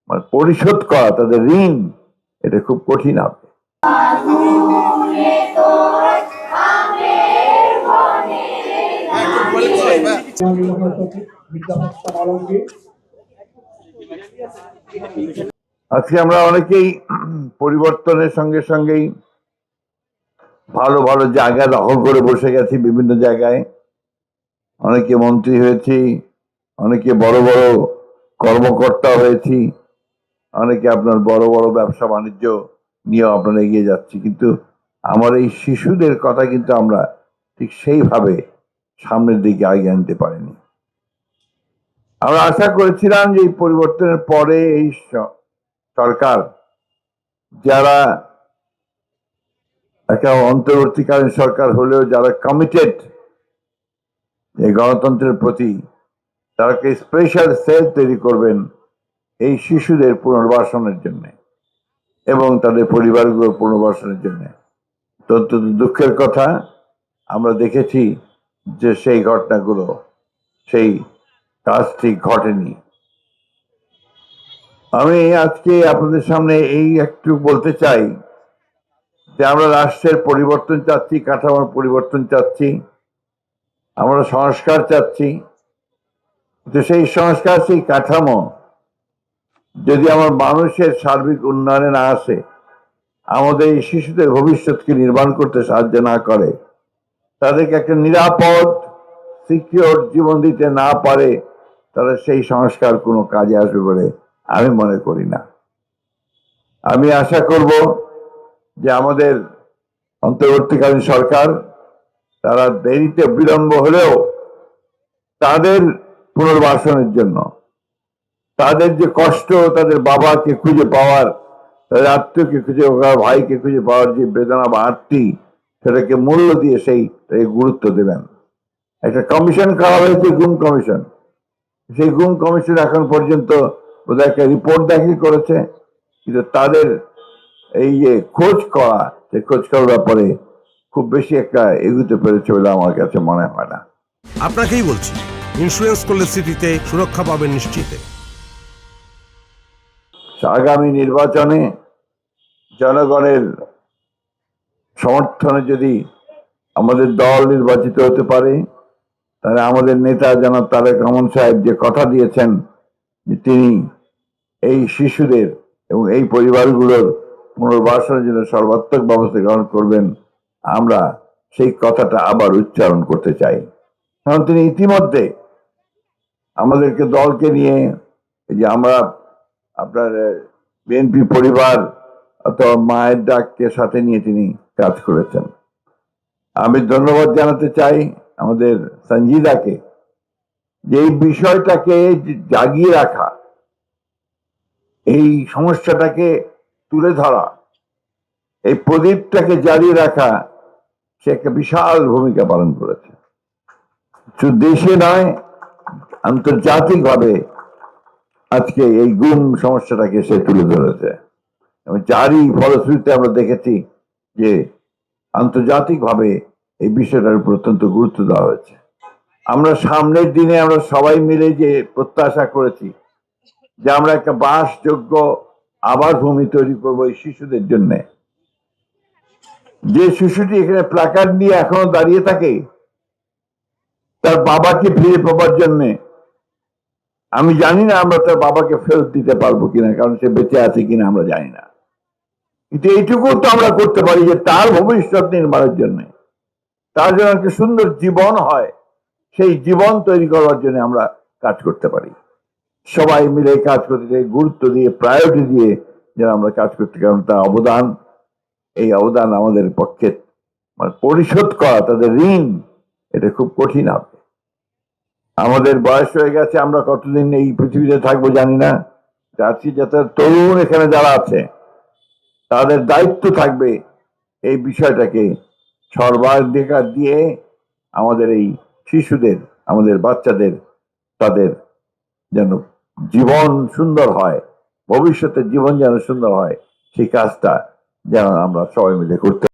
মানে পরিশোধ করা তাদের ঋণ, এটা খুব কঠিন হবে। আজকে আমরা অনেকেই পরিবর্তনের সঙ্গে সঙ্গেই ভালো ভালো জায়গা দখল করে বসে গেছি, বিভিন্ন জায়গায় অনেকে মন্ত্রী হয়েছি, অনেকে বড় বড় কর্মকর্তা হয়েছি, অনেকে আপনার বড় বড় ব্যবসা বাণিজ্য নিয়ে আপনারা এগিয়ে যাচ্ছি, কিন্তু আমার এই শিশুদের কথা কিন্তু আমরা ঠিক সেইভাবে সামনের দিকে এগিয়ে আনতে পারিনি। আমরা আশা করেছিলাম যে এই পরিবর্তনের পরে এই সরকার, যারা একটা অন্তর্বর্তীকালীন সরকার হলেও যারা কমিটেড এই গণতন্ত্রের প্রতি, তারা স্পেশাল সেল তৈরি করবেন এই শিশুদের পুনর্বাসনের জন্য এবং তাদের পরিবারগুলোর পুনর্বাসনের জন্য। অত্যন্ত দুঃখের কথা, আমরা দেখেছি যে সেই ঘটনাগুলো, সেই কাজটি ঘটেনি। আমি আজকে আপনাদের সামনে এই একটু বলতে চাই যে আমরা রাষ্ট্রের পরিবর্তন চাচ্ছি, কাঠামোর পরিবর্তন চাচ্ছি, আমরা সংস্কার চাচ্ছি, তো সেই সংস্কার, সেই কাঠামো যদি আমার মানুষের সার্বিক উন্নয়নে না আসে, আমাদের এই শিশুদের ভবিষ্যৎকে নির্মাণ করতে সাহায্য না করে, তাদেরকে একটা নিরাপদ সিকিউর জীবন দিতে না পারে, তাহলে সেই সংস্কার কোনো কাজে আসবে বলে আমি মনে করি না। আমি আশা করব যে আমাদের অন্তর্বর্তীকালীন সরকার, তারা দেরিতে বিলম্ব হলেও তাদের পুনর্বাসনের জন্য, তাদের যে কষ্ট, তাদের বাবাকে খুঁজে পাওয়ার, তাদের আত্মীয়কে খুঁজে পাওয়ার, ভাইকে খুঁজে পাওয়ার যে বেদনা বা আত্মী, সেটাকে মূল্য দিয়ে সেই গুরুত্ব দেবেন। একটা কমিশন করা হয়েছে, গুম কমিশন। সেই গুম কমিশন এখন পর্যন্ত বোধহয় একটা রিপোর্ট দাখিল করেছে, কিন্তু তাদের এই যে খোঁজ করা, সেই খোঁজ করার ব্যাপারে খুব বেশি একটা এগুতে পেরেছে বলে আমার কাছে মনে হয় না। আপনাকেই বলছি, ইন্স্যুরেন্স করলে সিটিতে সুরক্ষা পাবেন নিশ্চিত। আগামী নির্বাচনে জনগণের সমর্থনে যদি আমাদের দল নির্বাচিত হতে পারে, তাহলে আমাদের নেতা জনাব তারেক রহমান সাহেব যে কথা দিয়েছেন যে তিনি এই শিশুদের এবং এই পরিবারগুলোর পুনর্বাসনের জন্য সর্বাত্মক ব্যবস্থা গ্রহণ করবেন, আমরা সেই কথাটা আবার উচ্চারণ করতে চাই। কারণ তিনি ইতিমধ্যে আমাদেরকে দলকে নিয়ে, যে আমরা আপনার বিএনপি পরিবার অথবা মায়ের ডাককে সাথে নিয়ে তিনি কাজ করেছেন। আমি ধন্যবাদ জানাতে চাই আমাদের সঞ্জিদাকে, যে এই বিষয়টাকে জাগিয়ে রাখা, এই সমস্যাটাকে তুলে ধরা, এই প্রদীপটাকে জ্বালিয়ে রাখা, সে একটা বিশাল ভূমিকা পালন করেছে। শুধু দেশে নয়, আন্তর্জাতিকভাবে আজকে এই গুম সমস্যাটাকে সে তুলে ধরেছে, এবং যারই ফলশ্রুতিতে আমরা দেখেছি যে আন্তর্জাতিকভাবে এই বিষয়টার উপর অত্যন্ত গুরুত্ব দেওয়া হয়েছে। আমরা সামনের দিনে আমরা সবাই মিলে যে প্রত্যাশা করেছি যে আমরা একটা বাসযোগ্য আবাস ভূমি তৈরি করবো এই শিশুদের জন্য। যে শিশুটি এখানে প্ল্যাকার্ড নিয়ে এখনো দাঁড়িয়ে থাকে, তার বাবাকে ফিরে পাবার জন্য, আমি জানি না আমরা তার বাবাকে ফেরত দিতে পারবো কিনা, কারণ সে বেঁচে আছে কিনা আমরা জানি না, কিন্তু এইটুকু তো আমরা করতে পারি যে তার ভবিষ্যৎ নির্মাণের জন্য, তার জন্য একটা সুন্দর জীবন হয়, সেই জীবন তৈরি করার জন্য আমরা কাজ করতে পারি। সবাই মিলে কাজ করতে, গুরুত্ব দিয়ে, প্রায়োরিটি দিয়ে যেন আমরা কাজ করতে, কারণ তার অবদান, এই অবদান আমাদের পক্ষে মানে পরিশোধ করা তাদের ঋণ, এটা খুব কঠিন হবে। আমাদের বয়স হয়ে গেছে, আমরা কতদিন এই পৃথিবীতে থাকবো জানি না। যাচ্ছি যাতে তরুণ এখানে যারা আছে, তাদের দায়িত্ব থাকবে এই বিষয়টাকে সর্বাধিকার দিয়ে আমাদের এই শিশুদের, আমাদের বাচ্চাদের, তাদের যেন জীবন সুন্দর হয়, ভবিষ্যতের জীবন যেন সুন্দর হয়, সেই কাজটা যেন আমরা সবাই মিলে করতে